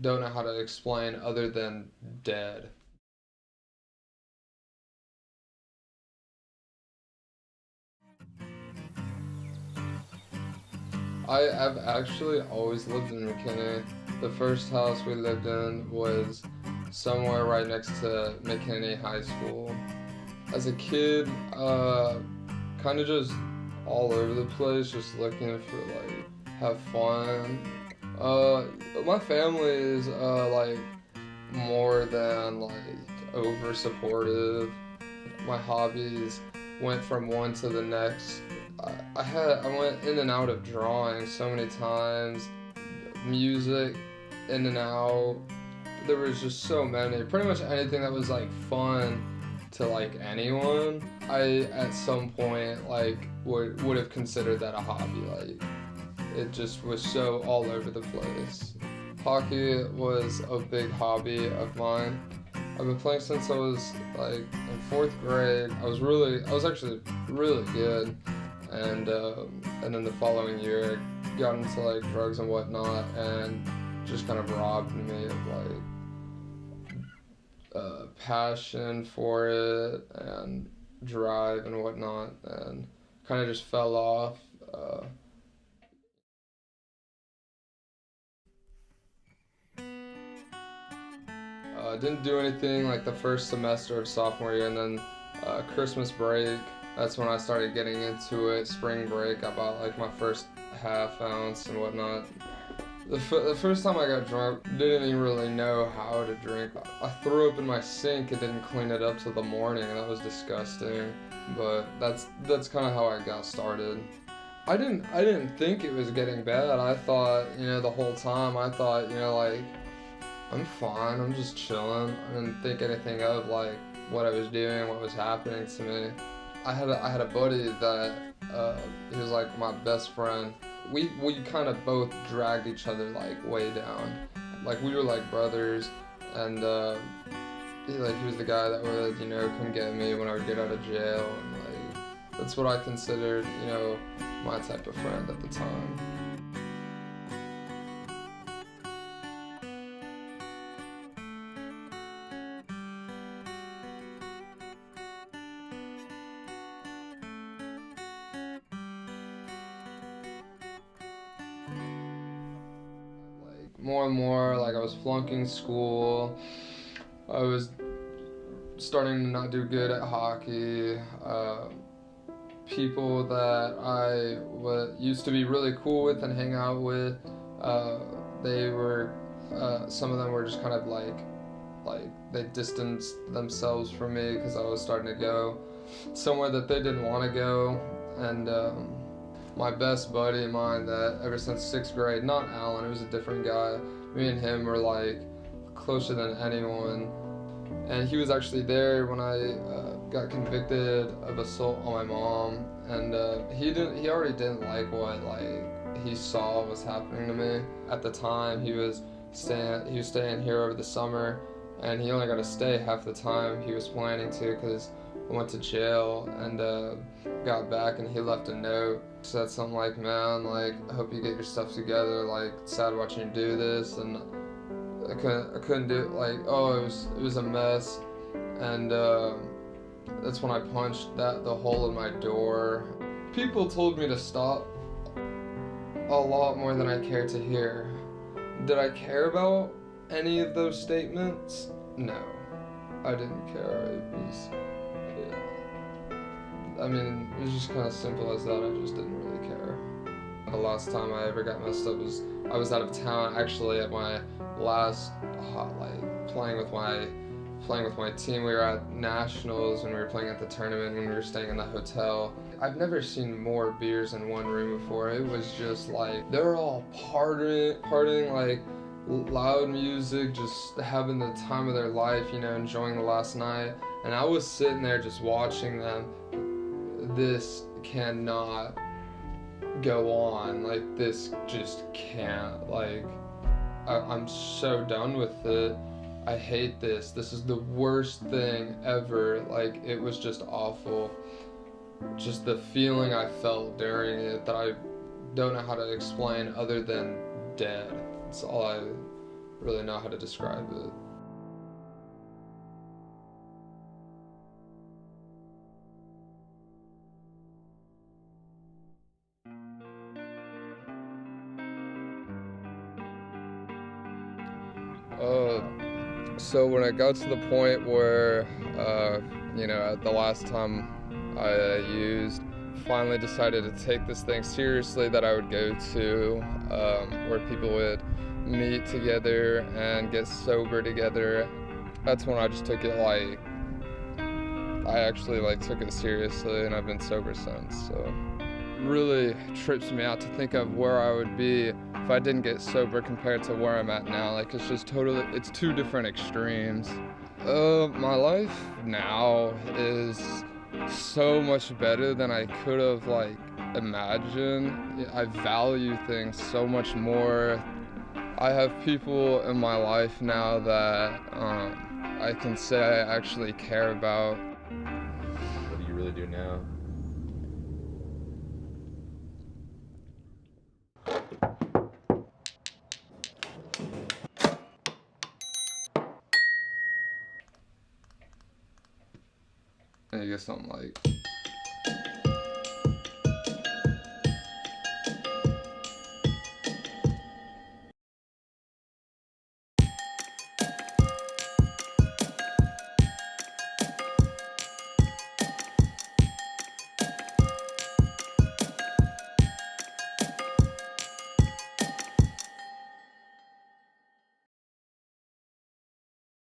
don't know how to explain other than dead. I've actually always lived in McKinney. The first house we lived in was somewhere right next to McKinney High School. As a kid, kind of just all over the place, just looking for like have fun. Uh, my family is like more than like over supportive. My hobbies went from one to the next. I went in and out of drawing so many times, music in and out. There was just so many. Pretty much anything that was like fun to like anyone, I at some point like would have considered that a hobby. Like it just was so all over the place. Hockey was a big hobby of mine. I've been playing since I was like in fourth grade. I was actually really good, and then the following year, I got into like drugs and whatnot, and just kind of robbed me of like passion for it and drive and whatnot, and kind of just fell off. Didn't do anything like the first semester of sophomore year, and then Christmas break. That's when I started getting into it. Spring break, I bought like my first half ounce and whatnot. The first time I got drunk, didn't even really know how to drink. I threw up in my sink and didn't clean it up till the morning, and that was disgusting. But that's kind of how I got started. I didn't think it was getting bad. I thought, the whole time I thought, like I'm fine. I'm just chilling. I didn't think anything of like what I was doing, what was happening to me. I had a buddy that he was like my best friend. We kind of both dragged each other like way down. Like we were like brothers, and he was the guy that would come get me when I would get out of jail, and like that's what I considered my type of friend at the time. Like more and more, like I was flunking school. I was starting to not do good at hockey. People that used to be really cool with and hang out with, uh, they were, some of them were just kind of like they distanced themselves from me because I was starting to go somewhere that they didn't want to go. And my best buddy of mine that ever since sixth grade, not Alan, it was a different guy, me and him were like closer than anyone. And he was actually there when I got convicted of assault on my mom, and he already didn't like what like he saw was happening to me. At the time, he was staying here over the summer, and he only got to stay half the time he was planning to because I went to jail and got back, and he left a note. Said something like, "Man, like I hope you get your stuff together. Like sad watching you do this," and I couldn't do it. Like, oh, it was a mess, and that's when I punched the hole in my door. People told me to stop a lot more than I care to hear. Did I care about any of those statements? No, I didn't care. I mean, it was just kind of simple as that. I just didn't really care. The last time I ever got messed up was I was out of town actually at my last like playing with my team. We were at nationals and we were playing at the tournament when we were staying in the hotel. I've never seen more beers in one room before. It was just like they were all partying like loud music, just having the time of their life, enjoying the last night. And I was sitting there just watching them. This cannot go on. Like this just can't. Like I'm so done with it. I hate this. This is the worst thing ever. Like it was just awful. Just the feeling I felt during it that I don't know how to explain other than dead. That's all I really know how to describe it. So when I got to the point where, at the last time I used, finally decided to take this thing seriously, that I would go to where people would meet together and get sober together. That's when I just took it I actually took it seriously, and I've been sober since. So it really trips me out to think of where I would be if I didn't get sober compared to where I'm at now. It's just it's two different extremes. My life now is so much better than I could have imagined. I value things so much more. I have people in my life now that I can say I actually care about. What do you really do now? And you get something